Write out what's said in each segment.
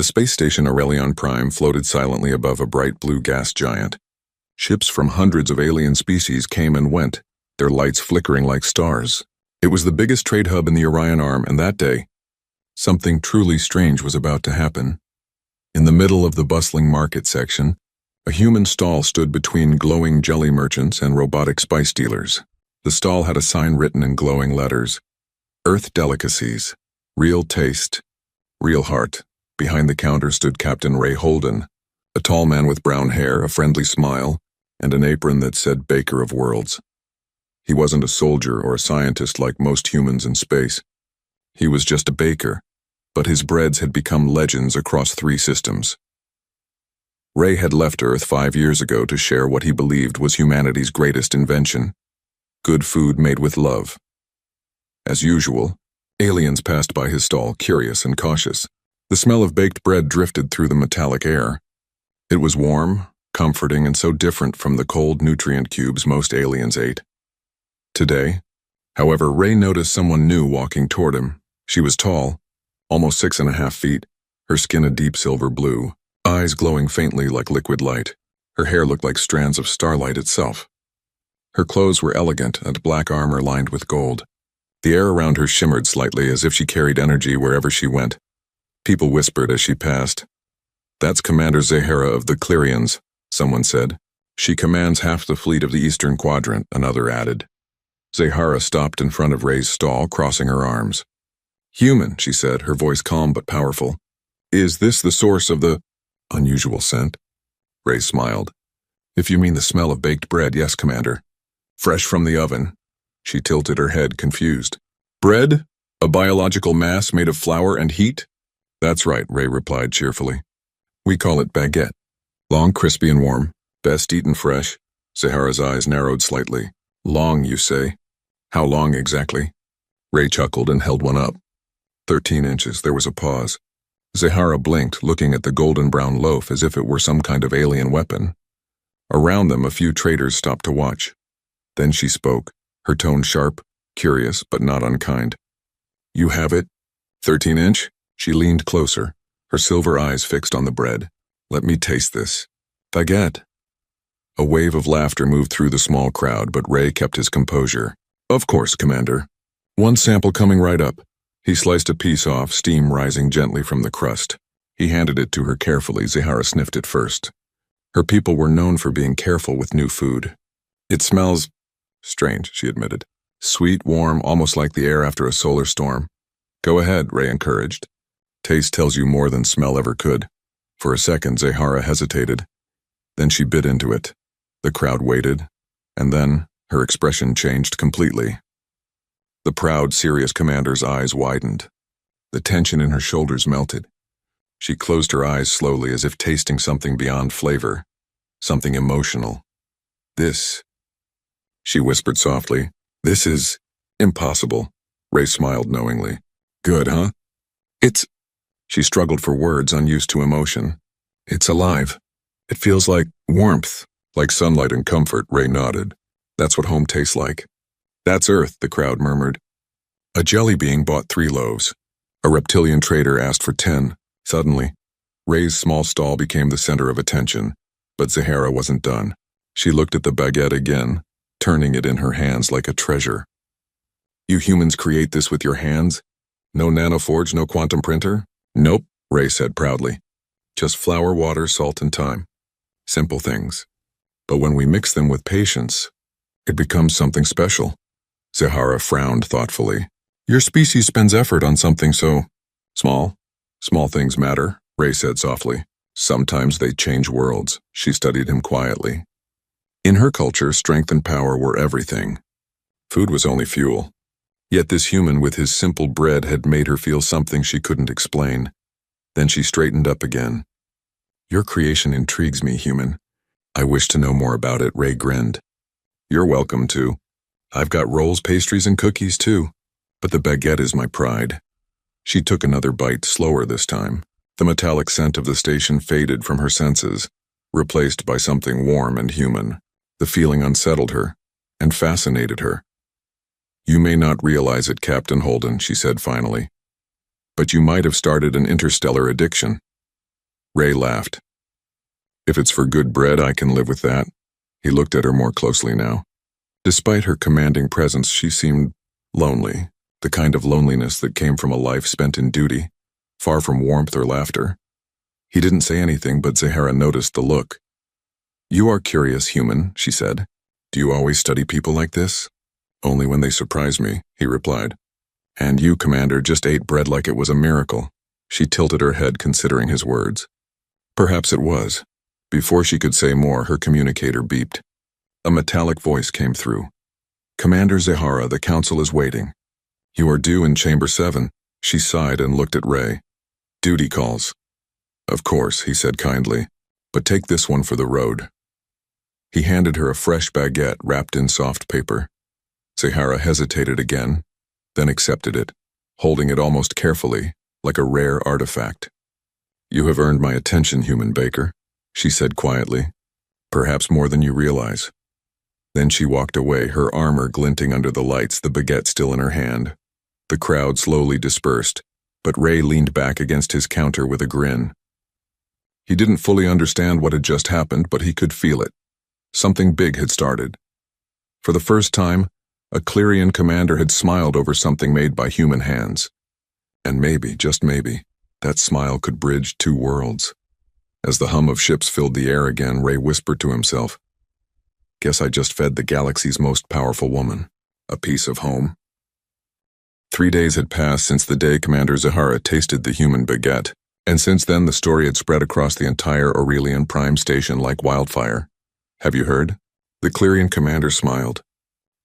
space station Aurelion Prime floated silently above a bright blue gas giant. Ships from hundreds of alien species came and went, their lights flickering like stars. It was the biggest trade hub in the Orion Arm, and that day, something truly strange was about to happen. In the middle of the bustling market section, a human stall stood between glowing jelly merchants and robotic spice dealers. The stall had a sign written in glowing letters: Earth Delicacies, Real Taste, Real Heart. Behind the counter stood Captain Ray Holden, a tall man with brown hair, a friendly smile, and an apron that said Baker of Worlds. He wasn't a soldier or a scientist like most humans in space. He was just a baker, but his breads had become legends across 3 systems. Ray had left Earth 5 years ago to share what he believed was humanity's greatest invention: good food made with love. As usual, aliens passed by his stall, curious and cautious. The smell of baked bread drifted through the metallic air. It was warm, comforting, and so different from the cold nutrient cubes most aliens ate. Today, however, Ray noticed someone new walking toward him. She was tall, almost 6.5 feet, her skin a deep silver blue, eyes glowing faintly like liquid light. Her hair looked like strands of starlight itself. Her clothes were elegant and black armor lined with gold. The air around her shimmered slightly as if she carried energy wherever she went. People whispered as she passed. "That's Commander Zahara of the Clerians," someone said. "She commands half the fleet of the Eastern Quadrant," another added. Zahara stopped in front of Ray's stall, crossing her arms. "Human," she said, her voice calm but powerful. "Is this the source of the unusual scent?" Ray smiled. "If you mean the smell of baked bread, yes, Commander. Fresh from the oven." She tilted her head, confused. "Bread? A biological mass made of flour and heat?" "That's right," Ray replied cheerfully. "We call it baguette. Long, crispy, and warm. Best eaten fresh." Zahara's eyes narrowed slightly. "Long, you say? How long exactly?" Ray chuckled and held one up. 13 inches. There was a pause. Zahara blinked, looking at the golden-brown loaf as if it were some kind of alien weapon. Around them, a few traders stopped to watch. Then she spoke, her tone sharp, curious, but not unkind. "You have it? 13-inch? She leaned closer, her silver eyes fixed on the bread. "Let me taste this. Baguette." A wave of laughter moved through the small crowd, but Ray kept his composure. "Of course, Commander. One sample coming right up." He sliced a piece off, steam rising gently from the crust. He handed it to her carefully. Zahara sniffed it first. Her people were known for being careful with new food. "It smells strange," she admitted. "Sweet, warm, almost like the air after a solar storm." "Go ahead," Ray encouraged. "Taste tells you more than smell ever could." For a second, Zahara hesitated. Then she bit into it. The crowd waited, and then her expression changed completely. The proud, serious commander's eyes widened. The tension in her shoulders melted. She closed her eyes slowly, as if tasting something beyond flavor, something emotional. "This," she whispered softly, "this is impossible." Ray smiled knowingly. "Good, huh?" "It's..." She struggled for words, unused to emotion. "It's alive. It feels like warmth, like sunlight and comfort." Ray nodded. "That's what home tastes like." "That's Earth," the crowd murmured. A jelly being bought 3 loaves. A reptilian trader asked for 10. Suddenly, Ray's small stall became the center of attention. But Zahara wasn't done. She looked at the baguette again, turning it in her hands like a treasure. "You humans create this with your hands? No nanoforge, no quantum printer?" "Nope," Ray said proudly. "Just flour, water, salt, and time. Simple things. But when we mix them with patience, it becomes something special." Zahara frowned thoughtfully. "Your species spends effort on something so small." "Small things matter," Ray said softly. "Sometimes they change worlds." She studied him quietly. In her culture, strength and power were everything. Food was only fuel. Yet this human with his simple bread had made her feel something she couldn't explain. Then she straightened up again. "Your creation intrigues me, human. I wish to know more about it." Ray grinned. "You're welcome to. I've got rolls, pastries, and cookies too. But the baguette is my pride." She took another bite, slower this time. The metallic scent of the station faded from her senses, replaced by something warm and human. The feeling unsettled her and fascinated her. "You may not realize it, Captain Holden," she said finally, "but you might have started an interstellar addiction." Ray laughed. If it's for good bread, I can live with that. He looked at her more closely now. Despite her commanding presence, she seemed lonely, the kind of loneliness that came from a life spent in duty, far from warmth or laughter. He didn't say anything, but Zahara noticed the look. You are curious, human, she said. Do you always study people like this? Only when they surprise me, he replied. And you, Commander, just ate bread like it was a miracle. She tilted her head, considering his words. Perhaps it was. Before she could say more, her communicator beeped. A metallic voice came through. Commander Zahara, the council is waiting. You are due in Chamber 7. She sighed and looked at Ray. Duty calls. Of course, he said kindly, but take this one for the road. He handed her a fresh baguette wrapped in soft paper. Zahara hesitated again, then accepted it, holding it almost carefully, like a rare artifact. You have earned my attention, human baker, she said quietly, perhaps more than you realize. Then she walked away, her armor glinting under the lights, the baguette still in her hand. The crowd slowly dispersed, but Ray leaned back against his counter with a grin. He didn't fully understand what had just happened, but he could feel it. Something big had started. For the first time, a Clerian commander had smiled over something made by human hands. And maybe, just maybe, that smile could bridge two worlds. As the hum of ships filled the air again, Ray whispered to himself, Guess I just fed the galaxy's most powerful woman a piece of home. 3 days had passed since the day Commander Zahara tasted the human baguette, and since then the story had spread across the entire Aurelian Prime Station like wildfire. Have you heard? The Clerian commander smiled.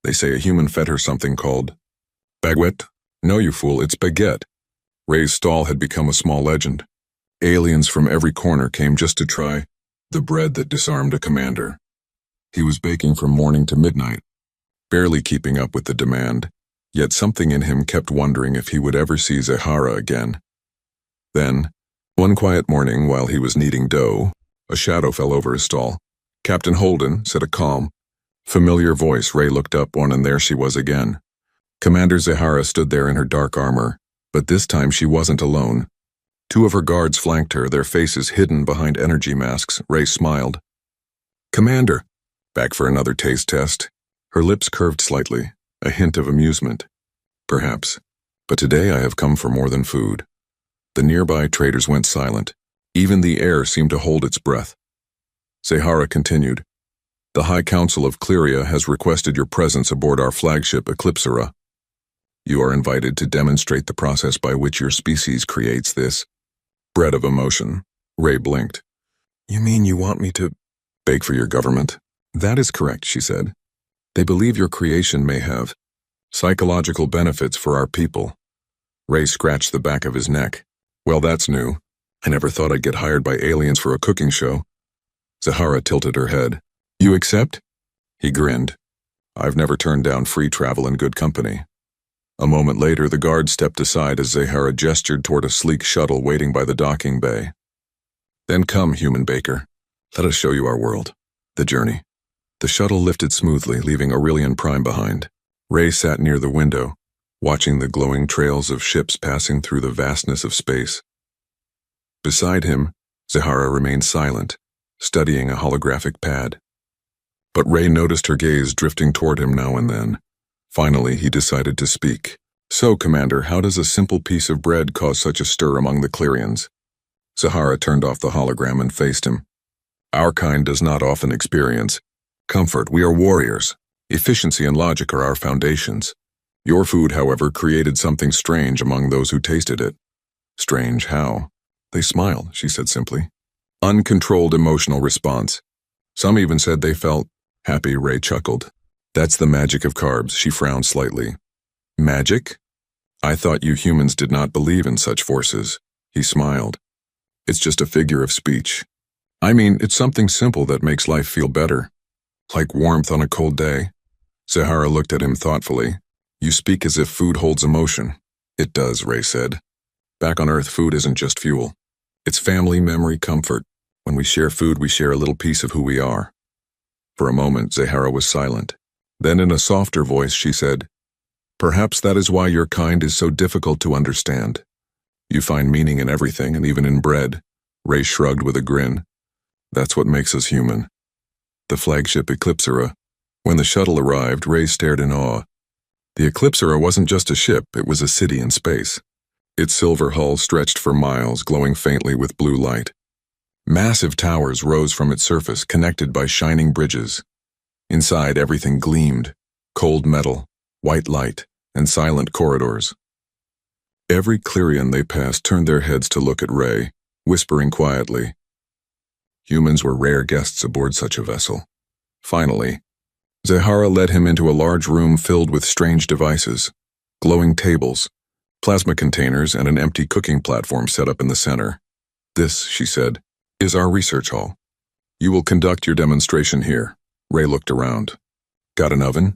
They say a human fed her something called baguette. No, you fool, it's baguette. Ray's stall had become a small legend. Aliens from every corner came just to try the bread that disarmed a commander. He was baking from morning to midnight, barely keeping up with the demand, yet something in him kept wondering if he would ever see Zahara again. Then, one quiet morning while he was kneading dough, a shadow fell over his stall. Captain Holden, said a calm, familiar voice. Ray looked up one, and there she was again. Commander Zahara stood there in her dark armor, but this time she wasn't alone. 2 of her guards flanked her, their faces hidden behind energy masks. Ray smiled. Commander, back for another taste test. Her lips curved slightly, a hint of amusement. Perhaps, but today I have come for more than food. The nearby traders went silent. Even the air seemed to hold its breath. Zahara continued, The High Council of Cleria has requested your presence aboard our flagship Eclipsera. You are invited to demonstrate the process by which your species creates this bread of emotion. Ray blinked. You mean you want me to bake for your government? That is correct, she said. They believe your creation may have psychological benefits for our people. Ray scratched the back of his neck. Well, that's new. I never thought I'd get hired by aliens for a cooking show. Zahara tilted her head. You accept? He grinned. I've never turned down free travel and good company. A moment later, the guard stepped aside as Zahara gestured toward a sleek shuttle waiting by the docking bay. Then come, human baker. Let us show you our world. The journey. The shuttle lifted smoothly, leaving Aurelian Prime behind. Ray sat near the window, watching the glowing trails of ships passing through the vastness of space. Beside him, Zahara remained silent, studying a holographic pad. But Ray noticed her gaze drifting toward him now and then. Finally, he decided to speak. So, Commander, how does a simple piece of bread cause such a stir among the Clerians? Zahara turned off the hologram and faced him. Our kind does not often experience comfort. We are warriors. Efficiency and logic are our foundations. Your food, however, created something strange among those who tasted it. Strange how? They smiled, she said simply. Uncontrolled emotional response. Some even said they felt happy. Ray chuckled. That's the magic of carbs. She frowned slightly. Magic? I thought you humans did not believe in such forces. He smiled. It's just a figure of speech. I mean, it's something simple that makes life feel better. Like warmth on a cold day. Zahara looked at him thoughtfully. You speak as if food holds emotion. It does, Ray said. Back on Earth, food isn't just fuel. It's family, memory, comfort. When we share food, we share a little piece of who we are. For a moment, Zahara was silent. Then in a softer voice, she said, Perhaps that is why your kind is so difficult to understand. You find meaning in everything and even in bread. Ray shrugged with a grin. That's what makes us human. The flagship Eclipsera. When the shuttle arrived, Ray stared in awe. The Eclipsera wasn't just a ship, it was a city in space. Its silver hull stretched for miles, glowing faintly with blue light. Massive towers rose from its surface, connected by shining bridges. Inside, everything gleamed: cold metal, white light, and silent corridors. Every Clerian they passed turned their heads to look at Ray, whispering quietly. Humans were rare guests aboard such a vessel. Finally, Zahara led him into a large room filled with strange devices: glowing tables, plasma containers, and an empty cooking platform set up in the center. This, she said, is our research hall. You will conduct your demonstration here. Ray looked around. Got an oven?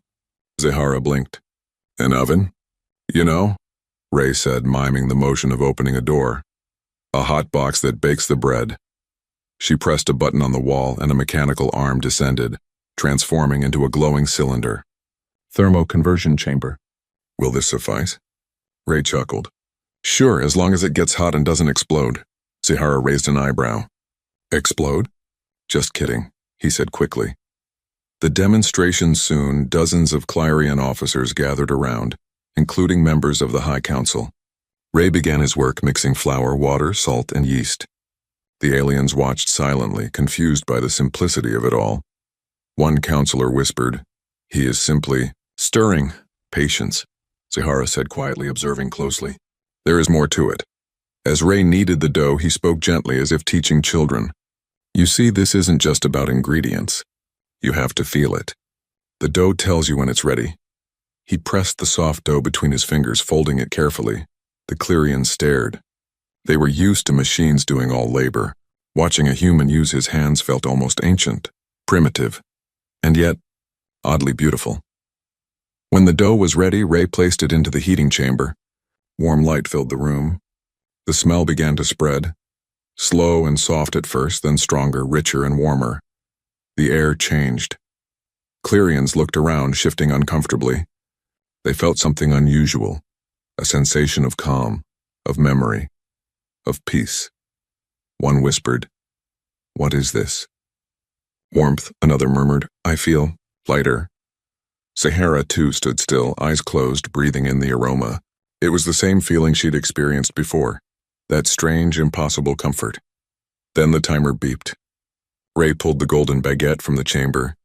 Zahara blinked. An oven? You know, Ray said, miming the motion of opening a door. A hot box that bakes the bread. She pressed a button on the wall and a mechanical arm descended, transforming into a glowing cylinder. Thermoconversion chamber. Will this suffice? Ray chuckled. Sure, as long as it gets hot and doesn't explode. Zahara raised an eyebrow. Explode? Just kidding, he said quickly. The demonstration soon, dozens of Clerian officers gathered around, including members of the High Council. Ray began his work mixing flour, water, salt, and yeast. The aliens watched silently, confused by the simplicity of it all. One counselor whispered, He is simply stirring. Patience, Zahara said quietly, observing closely. There is more to it. As Ray kneaded the dough, he spoke gently as if teaching children. You see, this isn't just about ingredients. You have to feel it. The dough tells you when it's ready. He pressed the soft dough between his fingers, folding it carefully. The Clerians stared. They were used to machines doing all labor. Watching a human use his hands felt almost ancient, primitive, and yet oddly beautiful. When the dough was ready, Ray placed it into the heating chamber. Warm light filled the room. The smell began to spread. Slow and soft at first, then stronger, richer, and warmer. The air changed. Clerians looked around, shifting uncomfortably. They felt something unusual, a sensation of calm, of memory, of peace. One whispered, What is this? Warmth, another murmured, I feel lighter. Zahara, too, stood still, eyes closed, breathing in the aroma. It was the same feeling she'd experienced before, that strange, impossible comfort. Then the timer beeped. Ray pulled the golden baguette from the chamber.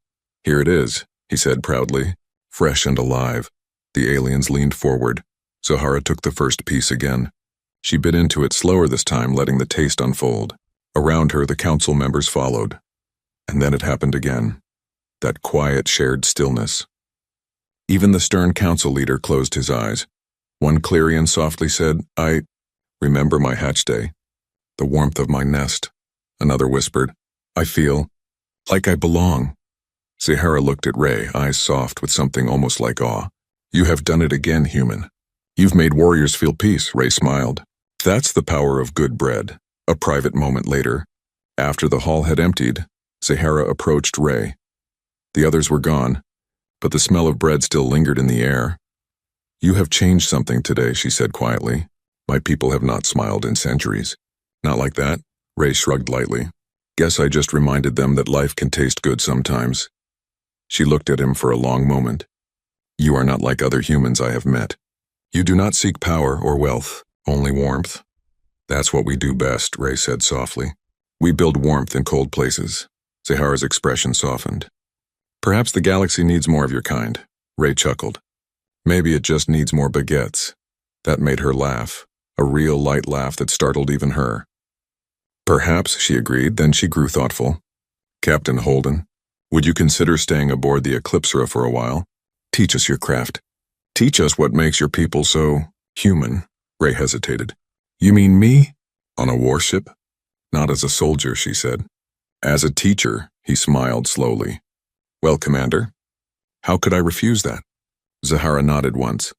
Here it is, he said proudly, fresh and alive. The aliens leaned forward. Zahara took the first piece again. She bit into it slower this time, letting the taste unfold. Around her, the council members followed. And then it happened again. That quiet, shared stillness. Even the stern council leader closed his eyes. One Clerian softly said, I remember my hatch day, the warmth of my nest. Another whispered, I feel like I belong. Zahara looked at Ray, eyes soft with something almost like awe. You have done it again, human. You've made warriors feel peace, Ray smiled. That's the power of good bread. A private moment later, after the hall had emptied, Zahara approached Ray. The others were gone, but the smell of bread still lingered in the air. You have changed something today, she said quietly. My people have not smiled in centuries. Not like that, Ray shrugged lightly. Guess I just reminded them that life can taste good sometimes. She looked at him for a long moment. You are not like other humans I have met. You do not seek power or wealth, only warmth. That's what we do best, Ray said softly. We build warmth in cold places. Zahara's expression softened. Perhaps the galaxy needs more of your kind, Ray chuckled. Maybe it just needs more baguettes. That made her laugh, a real light laugh that startled even her. Perhaps, she agreed, then she grew thoughtful. Captain Holden, would you consider staying aboard the Eclipsera for a while? Teach us your craft. Teach us what makes your people so human, Ray hesitated. You mean me? On a warship? Not as a soldier, she said. As a teacher, he smiled slowly. Well, Commander, how could I refuse that? Zahara nodded once,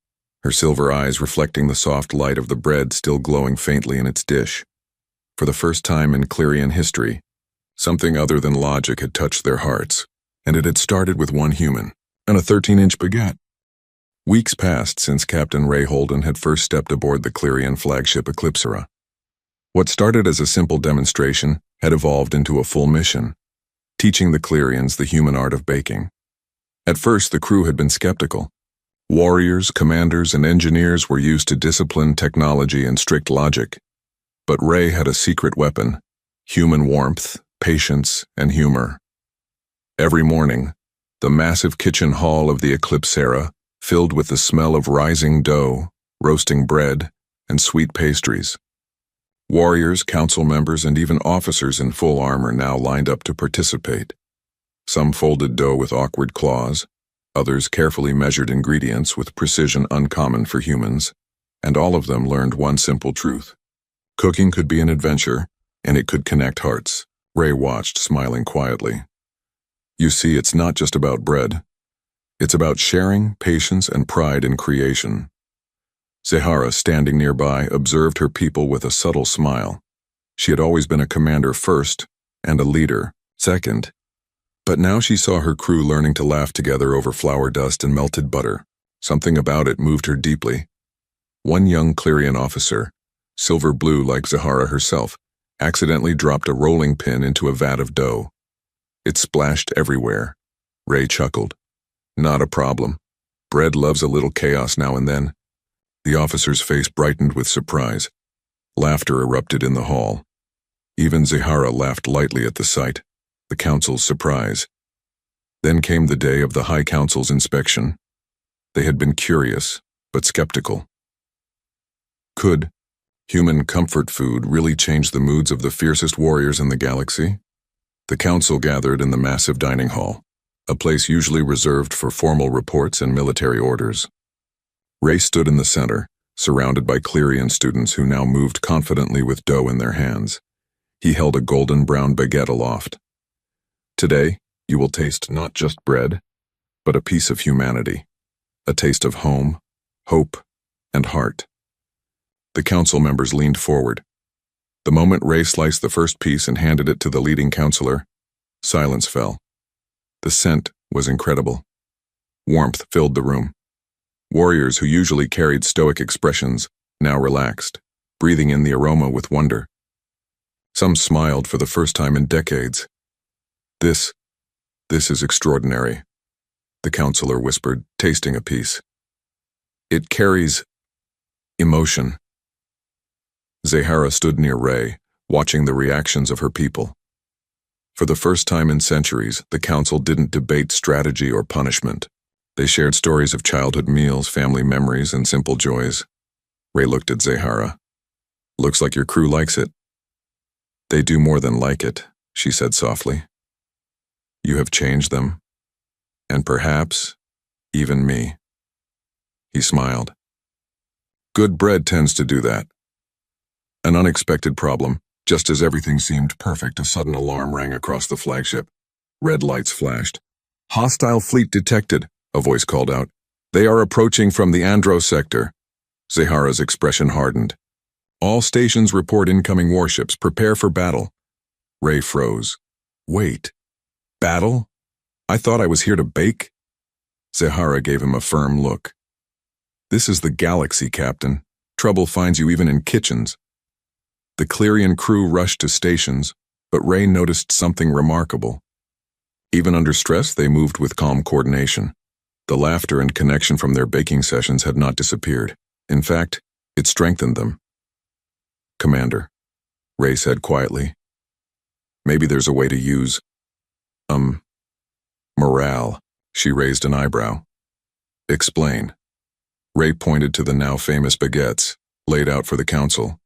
her silver eyes reflecting the soft light of the bread still glowing faintly in its dish. For the first time in Clerian history, something other than logic had touched their hearts, and it had started with one human, and a 13-inch baguette. Weeks passed since Captain Ray Holden had first stepped aboard the Clerian flagship Eclipsera. What started as a simple demonstration had evolved into a full mission, teaching the Clerians the human art of baking. At first, the crew had been skeptical. Warriors, commanders, and engineers were used to discipline, technology, and strict logic. But Ray had a secret weapon: human warmth, patience, and humor. Every morning, the massive kitchen hall of the Eclipse era filled with the smell of rising dough, roasting bread, and sweet pastries. Warriors, council members, and even officers in full armor now lined up to participate. Some folded dough with awkward claws, others carefully measured ingredients with precision uncommon for humans, and all of them learned one simple truth: cooking could be an adventure, and it could connect hearts. Ray watched, smiling quietly. You see, it's not just about bread. It's about sharing, patience, and pride in creation. Zahara, standing nearby, observed her people with a subtle smile. She had always been a commander first, and a leader second. But now she saw her crew learning to laugh together over flour dust and melted butter. Something about it moved her deeply. One young Clerian officer, silver blue like Zahara herself, accidentally dropped a rolling pin into a vat of dough. It splashed everywhere. Ray chuckled. Not a problem. Bread loves a little chaos now and then. The officer's face brightened with surprise. Laughter erupted in the hall. Even Zahara laughed lightly at the sight, the council's surprise. Then came the day of the High Council's inspection. They had been curious, but skeptical. Could human comfort food really change the moods of the fiercest warriors in the galaxy? The council gathered in the massive dining hall, a place usually reserved for formal reports and military orders. Ray stood in the center, surrounded by Clerian students who now moved confidently with dough in their hands. He held a golden brown baguette aloft. Today, you will taste not just bread, but a piece of humanity, a taste of home, hope, and heart. The council members leaned forward. The moment Ray sliced the first piece and handed it to the leading counselor, silence fell. The scent was incredible. Warmth filled the room. Warriors who usually carried stoic expressions now relaxed, breathing in the aroma with wonder. Some smiled for the first time in decades. This is extraordinary, the counselor whispered, tasting a piece. It carries emotion. Zahara stood near Ray, watching the reactions of her people. For the first time in centuries, the council didn't debate strategy or punishment. They shared stories of childhood meals, family memories, and simple joys. Ray looked at Zahara. Looks like your crew likes it. They do more than like it, she said softly. You have changed them, and perhaps even me. He smiled. Good bread tends to do that. An unexpected problem. Just as everything seemed perfect, a sudden alarm rang across the flagship. Red lights flashed. Hostile fleet detected, a voice called out. They are approaching from the Andros sector. Zahara's expression hardened. All stations report incoming warships. Prepare for battle. Ray froze. Wait. Battle? I thought I was here to bake? Zahara gave him a firm look. This is the galaxy, Captain. Trouble finds you even in kitchens. The Clerian crew rushed to stations, but Ray noticed something remarkable. Even under stress, they moved with calm coordination. The laughter and connection from their baking sessions had not disappeared. In fact, it strengthened them. Commander, Ray said quietly. Maybe there's a way to use, morale. She raised an eyebrow. Explain. Ray pointed to the now famous baguettes, laid out for the council.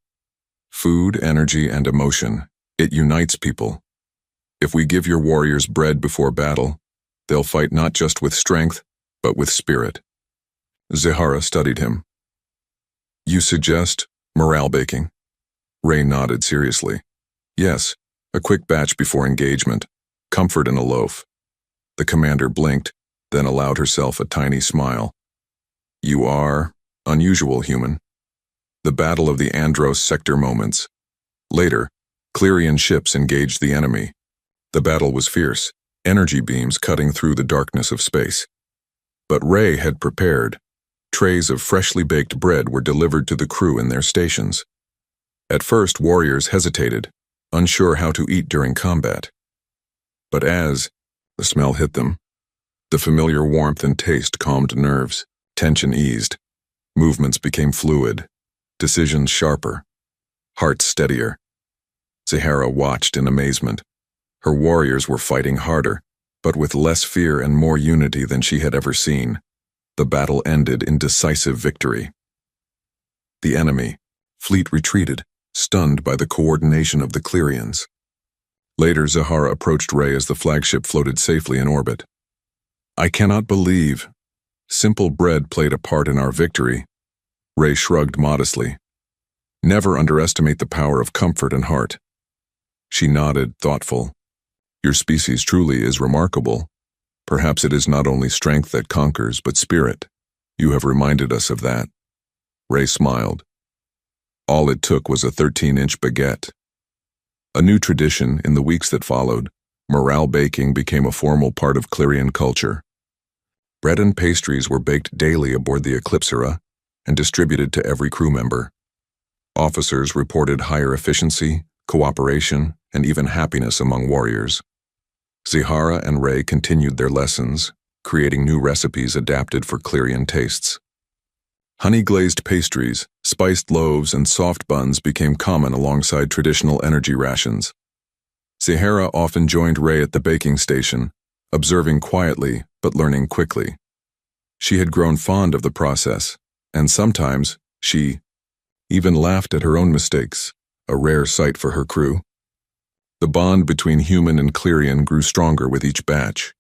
Food, energy, and emotion. It unites people. If we give your warriors bread before battle, they'll fight not just with strength, but with spirit. Zahara studied him. You suggest morale baking? Ray nodded seriously. Yes, a quick batch before engagement. Comfort in a loaf. The commander blinked, then allowed herself a tiny smile. You are unusual, human. The Battle of the Andros sector moments. Later, Clerian ships engaged the enemy. The battle was fierce, energy beams cutting through the darkness of space. But Ray had prepared. Trays of freshly baked bread were delivered to the crew in their stations. At first, warriors hesitated, unsure how to eat during combat. But as the smell hit them, the familiar warmth and taste calmed nerves, tension eased, movements became fluid, decisions sharper, hearts steadier. Zahara watched in amazement. Her warriors were fighting harder, but with less fear and more unity than she had ever seen. The battle ended in decisive victory. The enemy, fleet retreated, stunned by the coordination of the Clerians. Later, Zahara approached Ray as the flagship floated safely in orbit. "I cannot believe. Simple bread played a part in our victory." Ray shrugged modestly. "Never underestimate the power of comfort and heart." She nodded, thoughtful. "Your species truly is remarkable. Perhaps it is not only strength that conquers, but spirit. You have reminded us of that." Ray smiled. All it took was a 13-inch baguette. A new tradition in the weeks that followed, morale baking became a formal part of Clerian culture. Bread and pastries were baked daily aboard the Eclipsera and distributed to every crew member. Officers reported higher efficiency, cooperation, and even happiness among warriors. Zahara and Ray continued their lessons, creating new recipes adapted for Clerian tastes. Honey-glazed pastries, spiced loaves, and soft buns became common alongside traditional energy rations. Zahara often joined Ray at the baking station, observing quietly but learning quickly. She had grown fond of the process, and sometimes she even laughed at her own mistakes, a rare sight for her crew. The bond between human and Clerian grew stronger with each batch.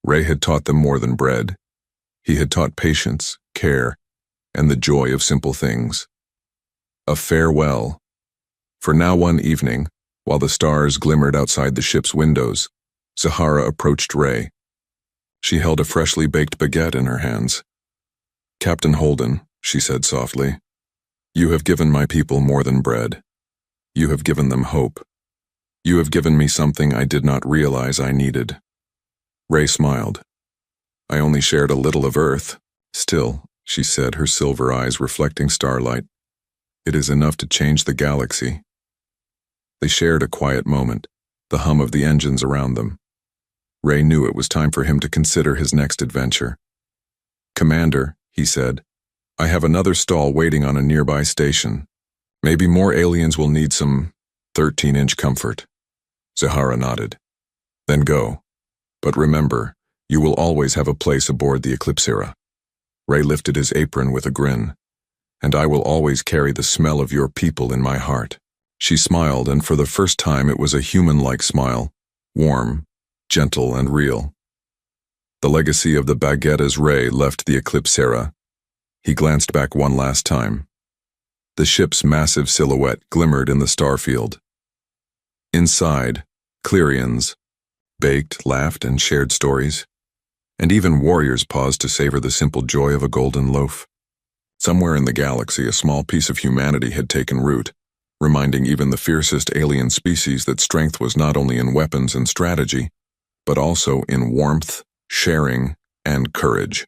Ray had taught them more than bread. He had taught patience, care, and the joy of simple things. A farewell. For now one evening, while the stars glimmered outside the ship's windows, Zahara approached Ray. She held a freshly baked baguette in her hands. "Captain Holden," she said softly, "you have given my people more than bread. You have given them hope. You have given me something I did not realize I needed." Ray smiled. "I only shared a little of Earth. Still," she said, her silver eyes reflecting starlight, "it is enough to change the galaxy." They shared a quiet moment, the hum of the engines around them. Ray knew it was time for him to consider his next adventure. "Commander," he said, "I have another stall waiting on a nearby station. Maybe more aliens will need some 13-inch comfort." Zahara nodded. "Then go. But remember, you will always have a place aboard the Eclipsera." Ray lifted his apron with a grin. "And I will always carry the smell of your people in my heart." She smiled, and for the first time it was a human-like smile, warm, gentle, and real. The legacy of the baguette as Ray left the Eclipsera. He glanced back one last time. The ship's massive silhouette glimmered in the starfield. Inside, Clerians baked, laughed, and shared stories. And even warriors paused to savor the simple joy of a golden loaf. Somewhere in the galaxy, a small piece of humanity had taken root, reminding even the fiercest alien species that strength was not only in weapons and strategy, but also in warmth, sharing, and courage.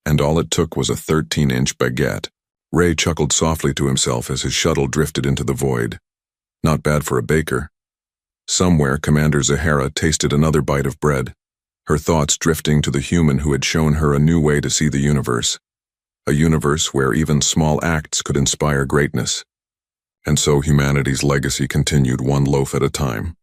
And all it took was a 13-inch baguette. Ray chuckled softly to himself as his shuttle drifted into the void. Not bad for a baker. Somewhere, Commander Zahara tasted another bite of bread, her thoughts drifting to the human who had shown her a new way to see the universe. A universe where even small acts could inspire greatness. And so humanity's legacy continued one loaf at a time.